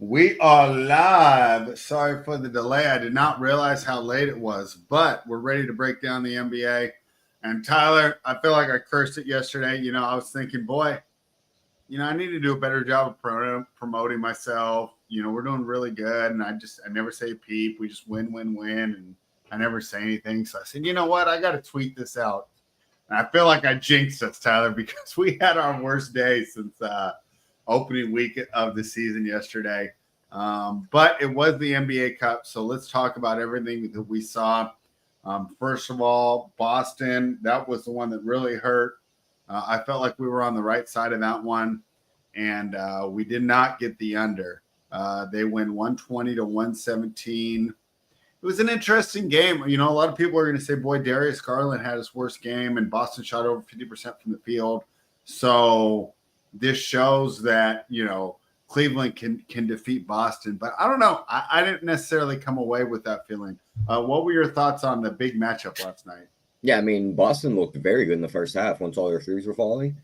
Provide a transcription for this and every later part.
We are live. Sorry for the delay. I did not realize how late it was, but we're ready to break down the NBA. And Tyler, I feel like I cursed it yesterday. I was thinking, boy, I need to do a better job of promoting myself. We're doing really good, and I never say peep. We just win, win, win, and I never say anything. So I said, you know what? I got to tweet this out. And I feel like I jinxed us, Tyler, because we had our worst day since opening week of the season yesterday. But it was the NBA Cup, so let's talk about everything that we saw. First of all, Boston, that was the one that really hurt. I felt like we were on the right side of that one, and we did not get the under. They win 120 to 117. It was an interesting game. A lot of people are going to say, boy, Darius Garland had his worst game, and Boston shot over 50% from the field. So this shows that, Cleveland can defeat Boston. But I don't know. I didn't necessarily come away with that feeling. What were your thoughts on the big matchup last night? Yeah, I mean, Boston looked very good in the first half once all their threes were falling.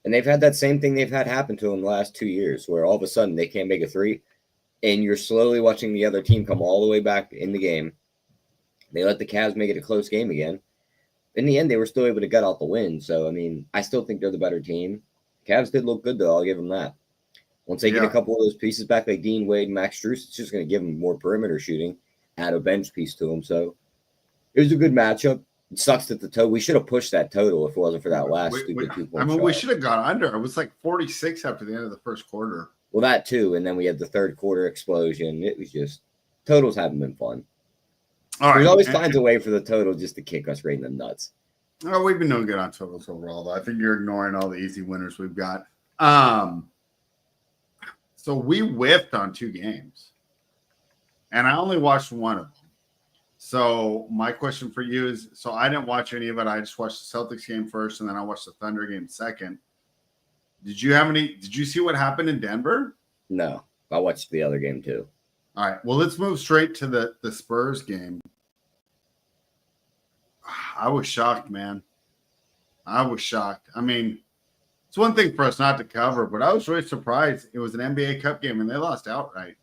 And they've had that same thing they've had happen to them the last 2 years, where all of a sudden they can't make a three, and you're slowly watching the other team come all the way back in the game. They let the Cavs make it a close game again. In the end, they were still able to gut out the win. So, I mean, I still think they're the better team. Cavs did look good, though. I'll give them that. Once they get a couple of those pieces back, like Dean Wade and Max Strus, it's just going to give them more perimeter shooting, add a bench piece to them. So it was a good matchup. It sucks that we should have pushed that total if it wasn't for that last stupid 2-point shot. We should have gone under. It was like 46 after the end of the first quarter. Well, that too. And then we had the third quarter explosion. It was just, totals haven't been fun. All right. He always finds a way for the total just to kick us right in the nuts. Oh, we've been doing good on totals overall, though. I think you're ignoring all the easy winners we've got. So we whiffed on 2 games, and I only watched one of them. So my question for you is, so I didn't watch any of it. I just watched the Celtics game first, and then I watched the Thunder game second. Did you see what happened in Denver? No, I watched the other game too. All right. Well, let's move straight to the Spurs game. I was shocked, man. I was shocked. I mean, it's one thing for us not to cover, but I was really surprised. It was an NBA Cup game, and they lost outright.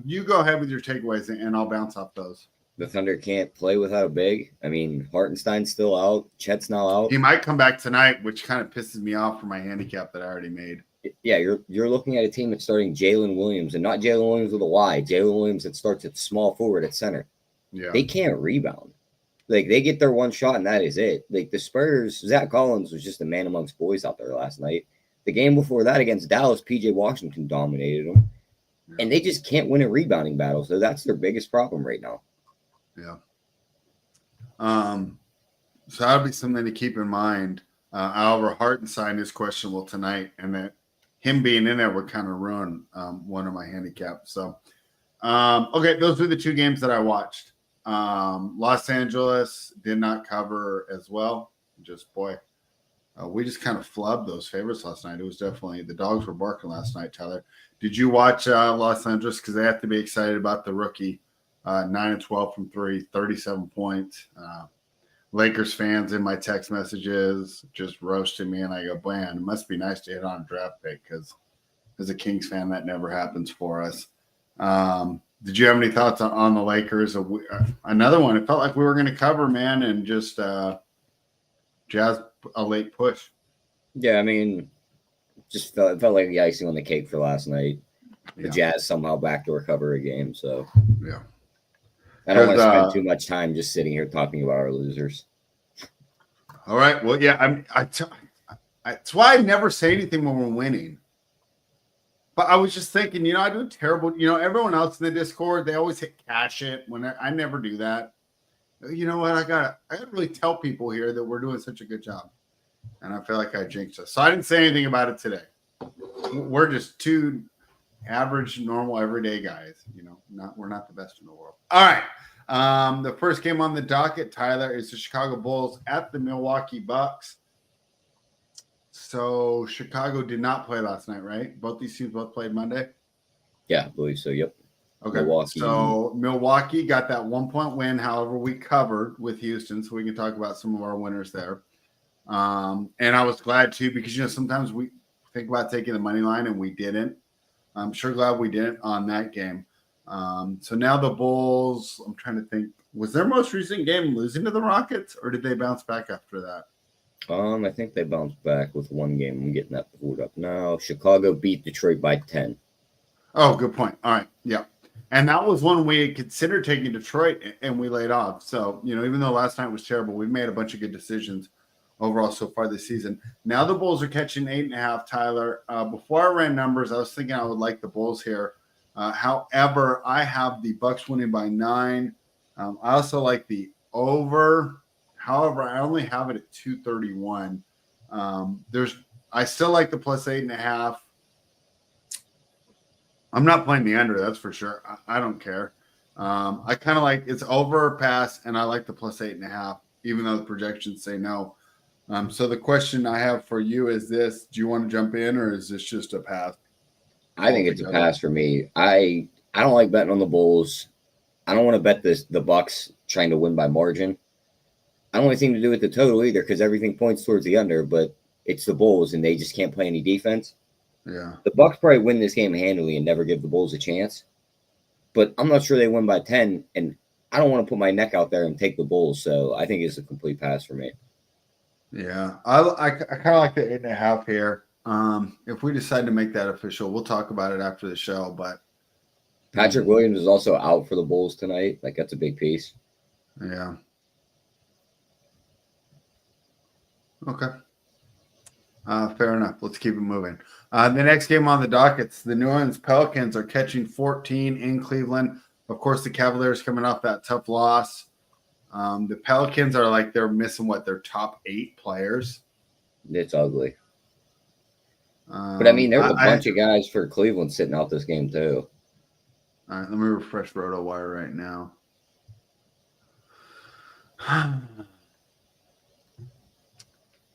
You go ahead with your takeaways, and I'll bounce off those. The Thunder can't play without a big. I mean, Hartenstein's still out. Chet's now out. He might come back tonight, which kind of pisses me off for my handicap that I already made. Yeah, you're looking at a team that's starting Jalen Williams, and not Jalen Williams with a Y. Jalen Williams that starts at small forward at center. Yeah. They can't rebound. Like, they get their one shot, and that is it. Like, the Spurs, Zach Collins was just a man amongst boys out there last night. The game before that against Dallas, P.J. Washington dominated them. Yeah. And they just can't win a rebounding battle, so that's their biggest problem right now. Yeah. So that'll be something to keep in mind. Oliver Hartenstein is questionable tonight, and that him being in there would kind of ruin one of my handicaps. So, okay, those were the 2 games that I watched. Los Angeles did not cover as well. We just kind of flubbed those favorites last night. It was definitely, the dogs were barking last night, Tyler. Did you watch Los Angeles? Because they have to be excited about the rookie. 9-12 from 3, 37 points. Lakers fans in my text messages just roasted me, and I go, man, it must be nice to hit on a draft pick, because as a Kings fan, that never happens for us. Did you have any thoughts on the Lakers? Another one, it felt like we were going to cover, man, and just Jazz a late push. Yeah, I mean, it felt like the icing on the cake for last night. The Jazz somehow backdoor cover a game, so yeah. I don't want to spend too much time just sitting here talking about our losers. All right. Well, yeah, that's why I never say anything when we're winning. But I was just thinking, I do terrible. Everyone else in the Discord, they always hit cash it. I never do that. You know what? I gotta really tell people here that we're doing such a good job, and I feel like I jinxed us. So I didn't say anything about it today. We're just 2 average, normal, everyday guys. We're not the best in the world. All right. The first game on the docket, Tyler, is the Chicago Bulls at the Milwaukee Bucks. So Chicago did not play last night, right? Both these teams played Monday? Yeah, I believe so, yep. Okay, so Milwaukee got that 1-point win. However, we covered with Houston, so we can talk about some of our winners there. And I was glad, too, because, sometimes we think about taking the money line, and we didn't. I'm sure glad we didn't on that game. So now the Bulls, I'm trying to think, was their most recent game losing to the Rockets, or did they bounce back after that? I think they bounced back with one game. I'm getting that pulled up now. Chicago beat Detroit by 10. Oh, good point. All right. Yeah. And that was one we considered taking Detroit and we laid off. So, even though last night was terrible, we've made a bunch of good decisions overall so far this season. Now the Bulls are catching 8.5, Tyler. Before I ran numbers, I was thinking I would like the Bulls here. However, I have the Bucks winning by 9. I also like the over. However, I only have it at 231. I still like the plus 8.5. I'm not playing the under, that's for sure. I don't care. I kind of like it's over or pass, and I like the plus 8.5, even though the projections say no. So the question I have for you is this: do you want to jump in, or is this just a pass? I think it's a pass for me. I don't like betting on the Bulls. I don't want to bet the Bucks trying to win by margin. I don't want anything to do with the total either because everything points towards the under, but it's the Bulls and they just can't play any defense. Yeah. The Bucks probably win this game handily and never give the Bulls a chance. But I'm not sure they win by 10, and I don't want to put my neck out there and take the Bulls, so I think it's a complete pass for me. Yeah. I kind of like the 8.5 here. If we decide to make that official, we'll talk about it after the show, but Patrick Williams is also out for the Bulls tonight. Like, that's a big piece. Yeah. Okay. Fair enough. Let's keep it moving. The next game on the dockets, the New Orleans Pelicans are catching 14 in Cleveland. Of course, the Cavaliers coming off that tough loss. The Pelicans are like they're missing their top 8 players. It's ugly. But I mean, there's a bunch of guys for Cleveland sitting out this game too. All right, let me refresh RotoWire right now.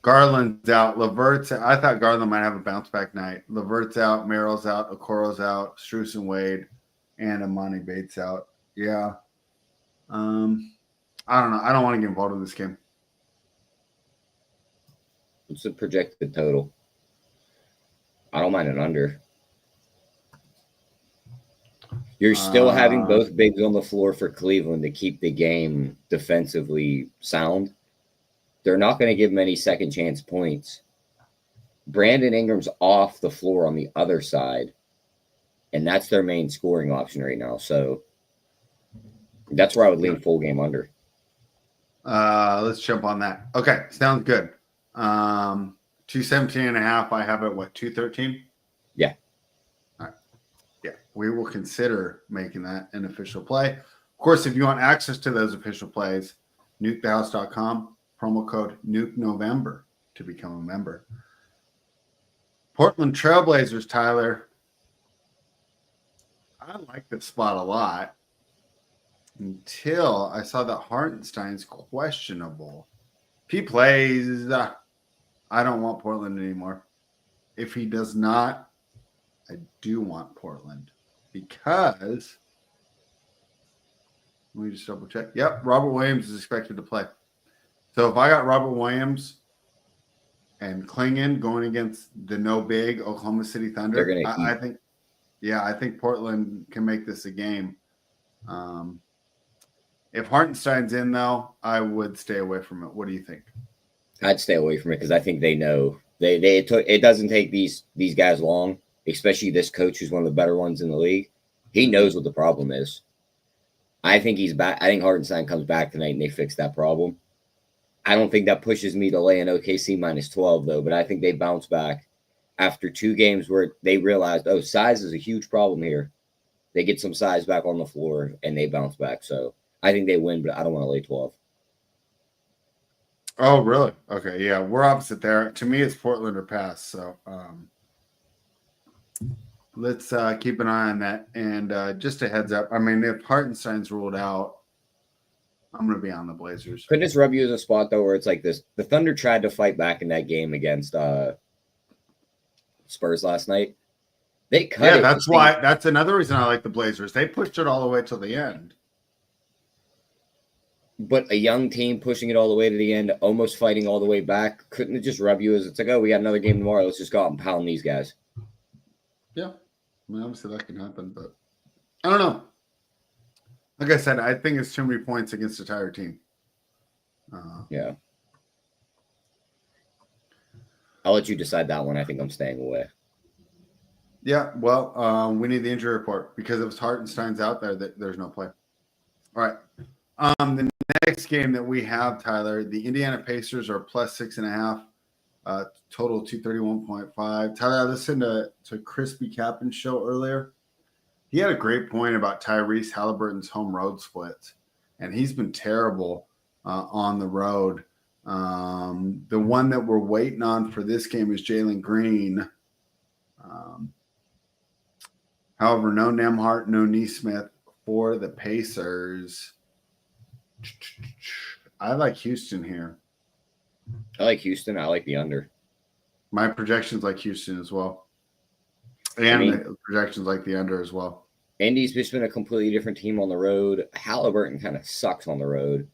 Garland's out. Levert's out. I thought Garland might have a bounce back night. Levert's out. Merrill's out. Okoro's out. Strus and Wade, and Amani Bates out. Yeah. I don't know. I don't want to get involved in this game. What's the projected total? I don't mind an under. You're still having both bigs on the floor for Cleveland to keep the game defensively sound. They're not going to give many second chance points. Brandon Ingram's off the floor on the other side, and that's their main scoring option right now. So that's where I would lean full game under. Let's jump on that. Okay, sounds good. 217.5. I have it, 213? Yeah. All right. Yeah, we will consider making that an official play. Of course, if you want access to those official plays, nukethehouse.com. Promo code NukeNovember to become a member. Portland Trailblazers, Tyler. I like this spot a lot until I saw that Hartenstein's questionable. If he plays, I don't want Portland anymore. If he does not, I do want Portland because let me just double check. Yep, Robert Williams is expected to play. So if I got Robert Williams and Klingon going against the no big Oklahoma City Thunder, I think Portland can make this a game. If Hartenstein's in, though, I would stay away from it. What do you think? I'd stay away from it because I think they know it doesn't take these guys long, especially this coach who's one of the better ones in the league. He knows what the problem is. I think he's back. I think Hartenstein comes back tonight and they fix that problem. I don't think that pushes me to lay an OKC minus 12, though, but I think they bounce back after 2 games where they realized, size is a huge problem here. They get some size back on the floor, and they bounce back. So I think they win, but I don't want to lay 12. Oh, really? Okay, yeah, we're opposite there. To me, it's Portland or pass. So let's keep an eye on that. And just a heads up, I mean, if Hartenstein's ruled out, I'm going to be on the Blazers. Couldn't this rub you as a spot, though, where it's like this? The Thunder tried to fight back in that game against Spurs last night. They cut it. That's why. That's another reason I like the Blazers. They pushed it all the way till the end. But a young team pushing it all the way to the end, almost fighting all the way back, couldn't it just rub you as it's like, we got another game tomorrow. Let's just go out and pound these guys. Yeah. I mean, obviously that can happen, but I don't know. Like I said, I think it's too many points against a tired team. Yeah. I'll let you decide that one. I think I'm staying away. Yeah, well, we need the injury report because if Hartenstein's out there, there's no play. All right. The next game that we have, Tyler, the Indiana Pacers are plus 6.5, total 231.5. Tyler, I listened to Crispy Captain's show earlier. He had a great point about Tyrese Halliburton's home road splits, and he's been terrible on the road. The one that we're waiting on for this game is Jalen Green. However, no Nemhart, no Neesmith for the Pacers. I like Houston here. I like Houston. I like the under. My projections like Houston as well. And the projections like the under as well. Indy's just been a completely different team on the road. Halliburton kind of sucks on the road.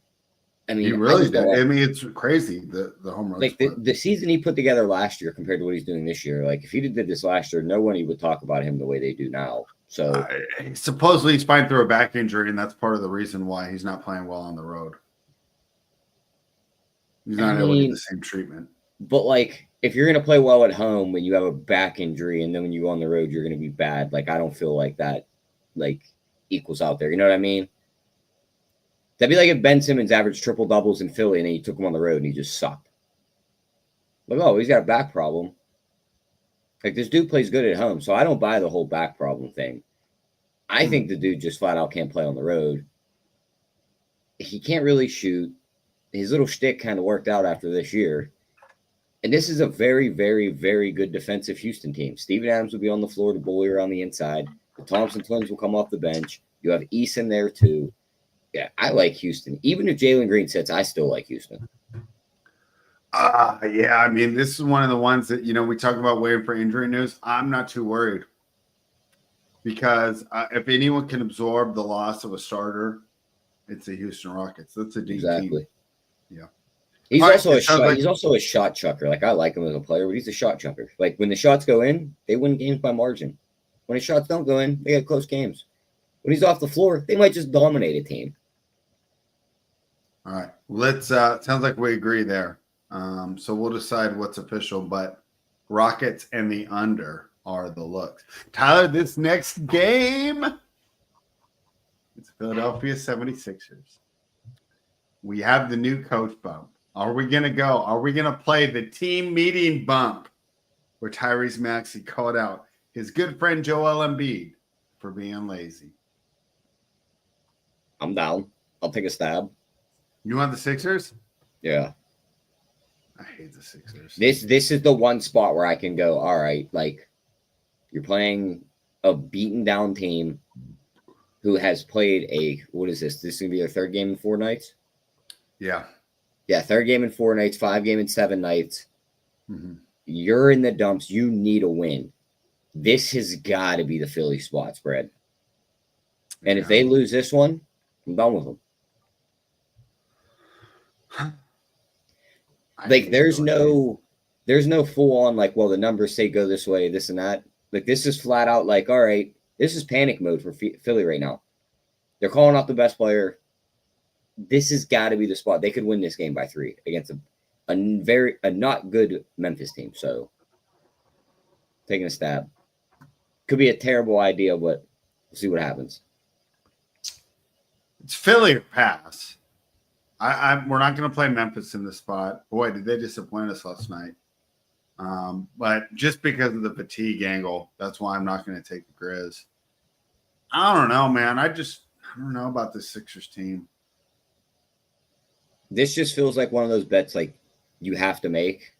I mean, he really did. I mean, it's crazy, the home run. Like the season he put together last year compared to what he's doing this year. Like if he did this last year, no one would talk about him the way they do now. So supposedly he's fine through a back injury, and that's part of the reason why he's not playing well on the road. He's not able to get the same treatment. But like if you're gonna play well at home when you have a back injury, and then when you go on the road, you're gonna be bad. Like I don't feel like that like equals out there. You know what I mean? That'd be like if Ben Simmons averaged triple doubles in Philly and then you took him on the road and he just sucked. Like, oh, he's got a back problem. Like this dude plays good at home, so I don't buy the whole back problem thing. I think the dude just flat out can't play on the road. He can't really shoot. His little shtick kind of worked out after this year. And this is a very, very, very good defensive Houston team. Steven Adams will be on the floor to bully around the inside. The Thompson twins will come off the bench. You have Eason there too. Yeah, I like Houston. Even if Jalen Green sits, I still like Houston. Yeah, I mean, this is one of the ones that, we talk about waiting for injury news. I'm not too worried because if anyone can absorb the loss of a starter, it's the Houston Rockets. That's a deep team. Yeah. He's also a shot chucker. Like I like him as a player, but he's a shot chucker. Like when the shots go in, they win games by margin. When the shots don't go in, they get close games. When he's off the floor, they might just dominate a team. All right. Let's sounds like we agree there. So we'll decide what's official, but Rockets and the under are the looks. Tyler, this next game, it's Philadelphia 76ers. We have the new coach bump. Are we going to go? Are we going to play the team meeting bump where Tyrese Maxey called out his good friend Joel Embiid for being lazy? I'm down. I'll take a stab. You want the Sixers? Yeah. I hate the Sixers. This is the one spot where I can go, all right, like you're playing a beaten down team who has played what is this? This is going to be their third game in 4 nights? Yeah. Yeah, third game in 4 nights, 5 game in 7 nights. Mm-hmm. You're in the dumps. You need a win. This has got to be the Philly spot spread. And if they lose this one, I'm done with them. Like there's no full on like, well, the numbers say go this way, this and that. Like this is flat out like, all right, this is panic mode for Philly right now. They're calling out the best player. This has got to be the spot. They could win this game by 3 against a not good Memphis team. So taking a stab. Could be a terrible idea, but we'll see what happens. It's Philly or pass. We're not going to play Memphis in this spot. Boy, did they disappoint us last night. But just because of the fatigue angle, that's why I'm not going to take the Grizz. I don't know, man. I don't know about this Sixers team. This just feels like one of those bets like you have to make.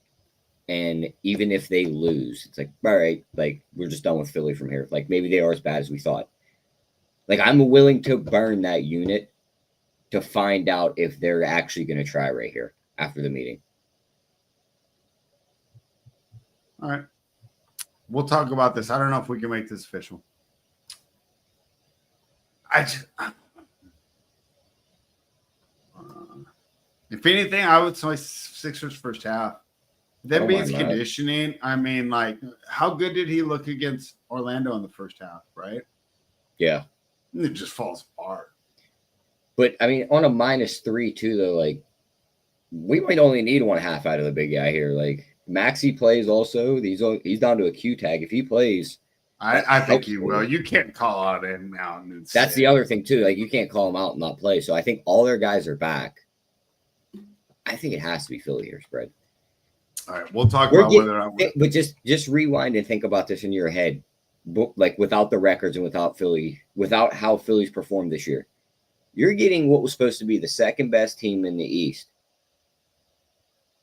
And even if they lose, it's like, all right, like we're just done with Philly from here. Like maybe they are as bad as we thought. Like I'm willing to burn that unit to find out if they're actually going to try right here after the meeting. All right. We'll talk about this. I don't know if we can make this official. If anything, I would say Sixers first half. I Then don't beats mind that. conditioning. I mean, like, how good did he look against Orlando in the first half, right? Yeah. It just falls apart. But I mean, on a -3 too, though, like we might only need 1/2 out of the big guy here. Like Maxi plays also. He's down to a Q tag. If he plays, that I think helps he for will. you. You can't call out in now and That's the other thing too. Like you can't call him out and not play. So I think all their guys are back. I think it has to be Philly here spread. All right, we'll talk about whether or not. But just rewind and think about this in your head, like without the records and without Philly, without how Philly's performed this year. You're getting what was supposed to be the second best team in the East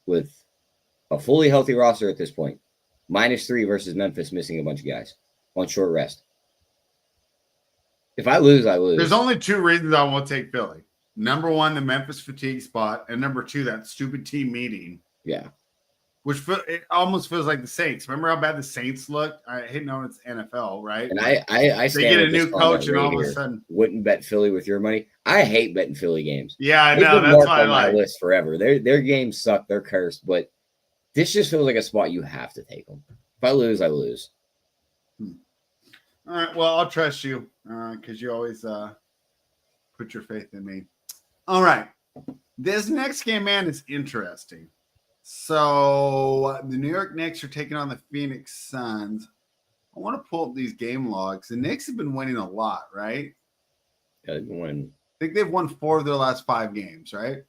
with a fully healthy roster at this point. -3 versus Memphis missing a bunch of guys on short rest. If I lose, I lose. There's only 2 reasons I won't take Philly. Number 1, the Memphis fatigue spot, and number 2, that stupid team meeting. Yeah. Which it almost feels like the Saints. Remember how bad the Saints looked? I hate knowing it's NFL, right? And I they get a new coach, and all of a sudden wouldn't bet Philly with your money. I hate betting Philly games. Yeah, I know. That's why I on my like list forever. Their games suck. They're cursed, but this just feels like a spot you have to take them. If I lose, I lose. All right. Well, I'll trust you because you always put your faith in me. All right. This next game, man, is interesting. So the New York Knicks are taking on the Phoenix Suns. I want to pull up these game logs. The Knicks have been winning a lot, right? Yeah, they've been winning. I think they've won 4 of their last 5 games, right? I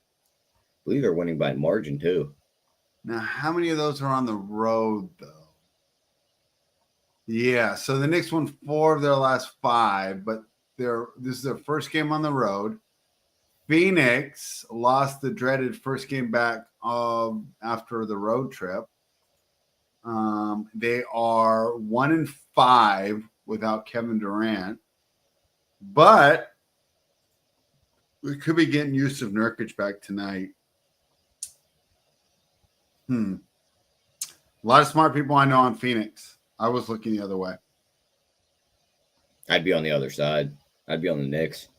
believe they're winning by margin too. Now, how many of those are on the road, though? Yeah, so the Knicks won 4 of their last 5, but this is their first game on the road. Phoenix lost the dreaded first game back after the road trip. They are 1-5 without Kevin Durant, but we could be getting Yusuf Nurkic back tonight. A lot of smart people I know on Phoenix. I was looking the other way. I'd be on the other side. I'd be on the Knicks.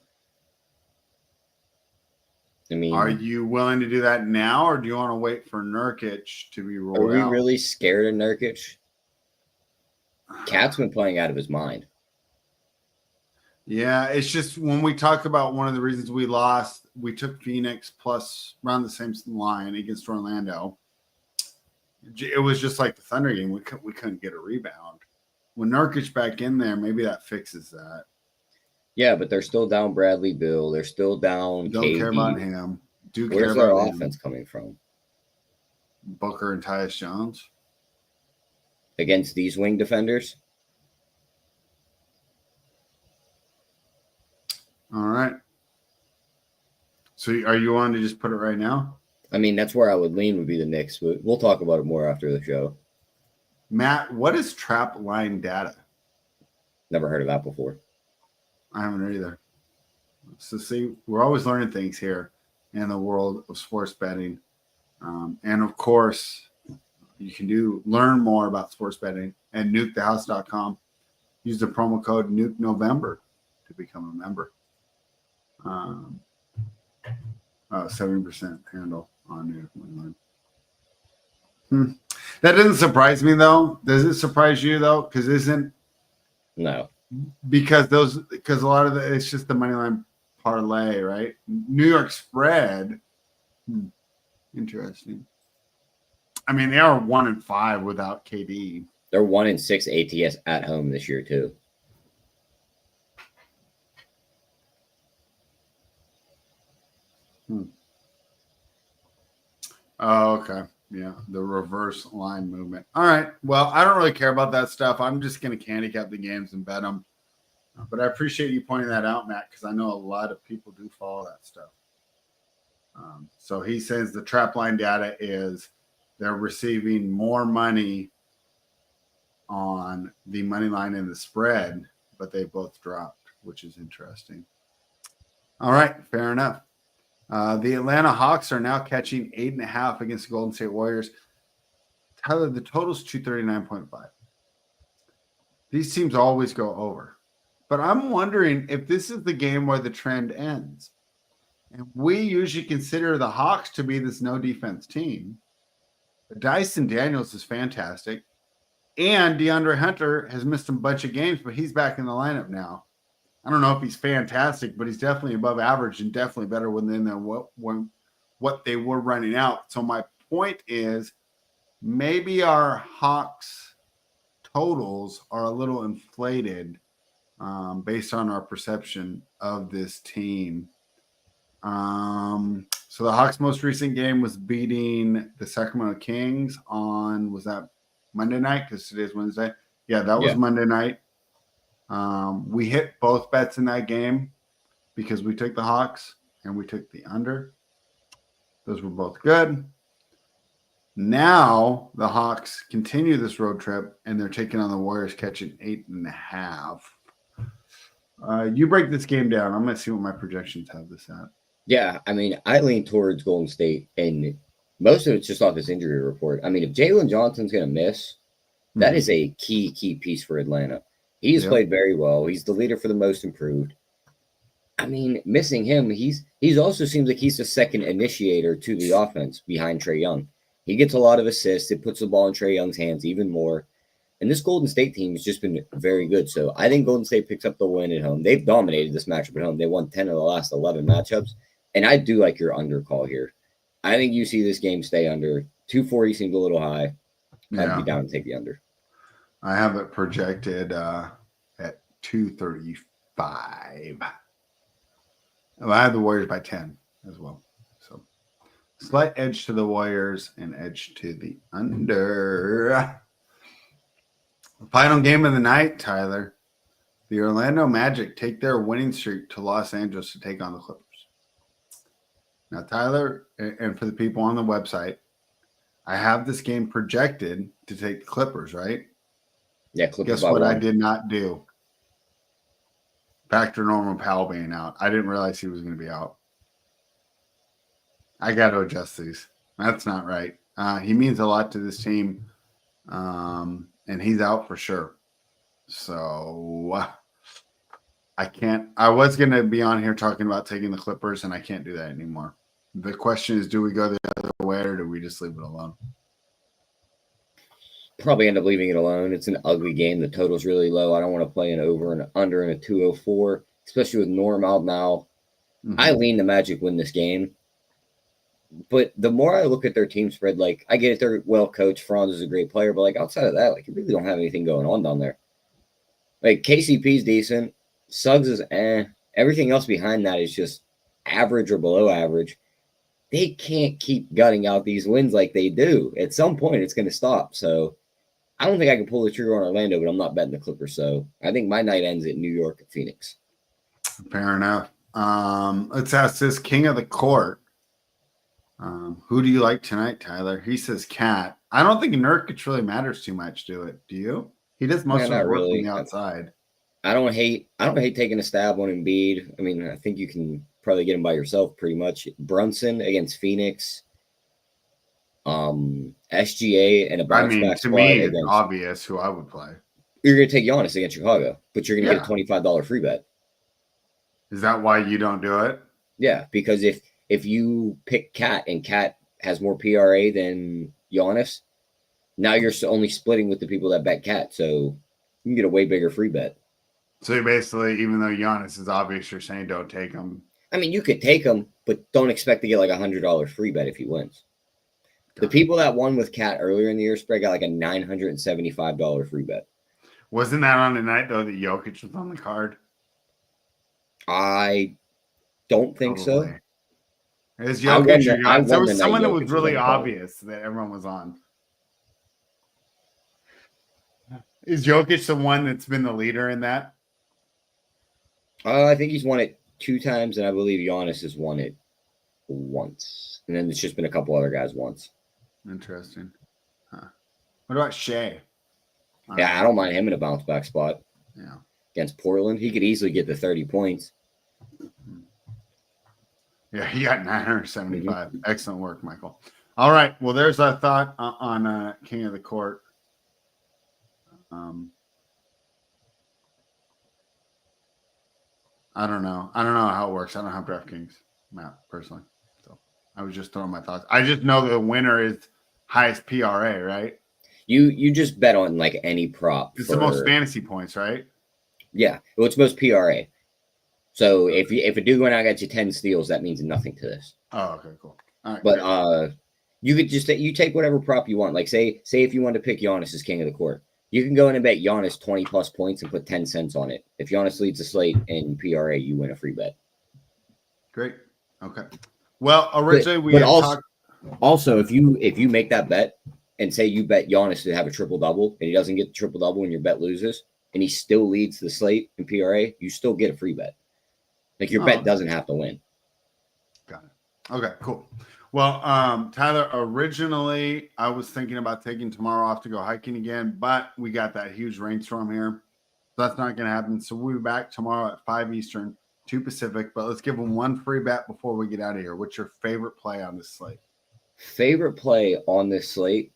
I mean, are you willing to do that now, or do you want to wait for Nurkic to be rolled out? Are we really scared of Nurkic? Cat's been playing out of his mind. Yeah, it's just when we talk about one of the reasons we lost, we took Phoenix plus around the same line against Orlando. It was just like the Thunder game. We couldn't get a rebound. When Nurkic back in there, maybe that fixes that. Yeah, but they're still down Bradley Beal. They're still down Don't KD. care about him. Where's their offense coming from? Booker and Tyus Jones. Against these wing defenders? All right. So are you on to just put it right now? I mean, that's where I would lean would be the Knicks, but we'll talk about it more after the show. Matt, what is trap line data? Never heard of that before. I haven't either. So see, we're always learning things here in the world of sports betting. And of course, you can learn more about sports betting at nukethehouse.com. Use the promo code NukeNovember to become a member. 70% handle on Nuke. That doesn't surprise me, though. Does it surprise you, though? No. Because a lot of it's just the money line parlay, right? New York spread. Interesting. I mean, they are 1-5 without KD. They're 1-6 ATS at home this year too. Oh, okay. Yeah, the reverse line movement. All right. Well, I don't really care about that stuff. I'm just going to handicap the games and bet them. But I appreciate you pointing that out, Matt, because I know a lot of people do follow that stuff. So he says the trap line data is they're receiving more money on the money line and the spread, but they both dropped, which is interesting. All right. Fair enough. The Atlanta Hawks are now catching 8.5 against the Golden State Warriors. Tyler, the total's 239.5. These teams always go over. But I'm wondering if this is the game where the trend ends. And we usually consider the Hawks to be this no defense team. Dyson Daniels is fantastic. And DeAndre Hunter has missed a bunch of games, but he's back in the lineup now. I don't know if he's fantastic, but he's definitely above average and definitely better than what they were running out. So my point is maybe our Hawks totals are a little inflated based on our perception of this team. So the Hawks' most recent game was beating the Sacramento Kings on, was that Monday night? Because today's Wednesday. Yeah, that was Monday night. We hit both bets in that game because we took the Hawks and we took the under. Those were both good. Now the Hawks continue this road trip and they're taking on the Warriors, catching 8.5. You break this game down. I'm going to see what my projections have this at. Yeah, I mean, I lean towards Golden State, and most of it's just off this injury report. I mean, if Jalen Johnson's going to miss, that is a key piece for Atlanta. He's played very well. He's the leader for the most improved. I mean, missing him, he's also seems like he's the second initiator to the offense behind Trae Young. He gets a lot of assists. It puts the ball in Trae Young's hands even more. And this Golden State team has just been very good. So I think Golden State picks up the win at home. They've dominated this matchup at home. They won 10 of the last 11 matchups. And I do like your under call here. I think you see this game stay under. 240 seems a little high. I'd be down to take the under. I have it projected at 235. I have the Warriors by 10 as well. So slight edge to the Warriors and edge to the under. Final game of the night, Tyler. The Orlando Magic take their winning streak to Los Angeles to take on the Clippers. Now, Tyler, and for the people on the website, I have this game projected to take the Clippers, right? Yeah, Clippers. Guess what I did not do? Back to normal Powell being out. I didn't realize he was going to be out. I got to adjust these. That's not right. He means a lot to this team, and he's out for sure. So I can't. I was going to be on here talking about taking the Clippers, and I can't do that anymore. The question is, do we go the other way or do we just leave it alone? Probably end up leaving it alone. It's an ugly game. The total's really low. I don't want to play an over and under in a 204, especially with Norm out now. I lean the Magic win this game. But the more I look at their team spread, like, I get it, they're well coached. Franz is a great player, but like outside of that, like, you really don't have anything going on down there. Like, KCP's decent. Suggs is everything else behind that is just average or below average. They can't keep gutting out these wins like they do. At some point, it's going to stop. So I don't think I can pull the trigger on Orlando, but I'm not betting the Clippers. So I think my night ends at New York at Phoenix. Fair enough. Let's ask this King of the Court. Who do you like tonight, Tyler? He says Cat. I don't think Nurkic really matters too much to it. Do you? He does most of the work from the outside. I don't hate taking a stab on Embiid. I mean, I think you can probably get him by yourself pretty much. Brunson against Phoenix. SGA and a bounce back to me, it's obvious who I would play. You're going to take Giannis against Chicago, but you're going to get a $25 free bet. Is that why you don't do it? Yeah, because if you pick Cat and Cat has more PRA than Giannis, now you're only splitting with the people that bet Cat, so you can get a way bigger free bet. So you basically, even though Giannis is obvious, you're saying don't take him. I mean, you could take him, but don't expect to get like $100 free bet if he wins. The people that won with Cat earlier in the year spread got like a $975 free bet. Wasn't that on the night, though, that Jokic was on the card? I don't think so. It was Jokic. There was someone that was really obvious that everyone was on. Is Jokic the one that's been the leader in that? I think he's won it 2 times, and I believe Giannis has won it once. And then it's just been a couple other guys once. Interesting. Huh. What about Shea? Yeah, I don't mind him in a bounce back spot. Yeah. Against Portland, he could easily get the 30 points. Yeah, he got 975. Mm-hmm. Excellent work, Michael. All right. Well, there's our thought on King of the Court. I don't know. I don't know how it works. I don't have DraftKings, Matt, personally. So I was just throwing my thoughts. I just know the winner is highest PRA, right? You just bet on like any prop. It's the most fantasy points, right? Yeah, well, it's most PRA. So if a dude went out and got you 10 steals, that means nothing to this. Oh, okay, cool. All right, but you could just you take whatever prop you want. Like say if you want to pick Giannis as king of the court, you can go in and bet Giannis 20 plus points and put 10 cents on it. If Giannis leads the slate in PRA, you win a free bet. Great. Okay. Well, originally also if you make that bet and say you bet Giannis to have a triple double and he doesn't get the triple double and your bet loses and he still leads the slate in PRA, you still get a free bet. Like your bet doesn't have to win. Got it. Okay, cool. Well, Tyler, originally I was thinking about taking tomorrow off to go hiking again, but we got that huge rainstorm here. So that's not going to happen. So we'll be back tomorrow at 5 Eastern, 2 Pacific. But let's give them one free bet before we get out of here. What's your favorite play on this slate? Favorite play on this slate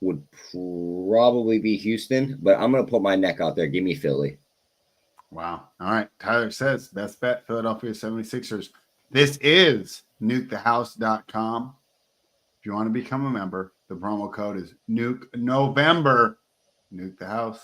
would probably be Houston, but I'm going to put my neck out there. Give me Philly. Wow. All right. Tyler says best bet, Philadelphia 76ers. This is nukethehouse.com. If you want to become a member, the promo code is Nuke November. Nuke the house.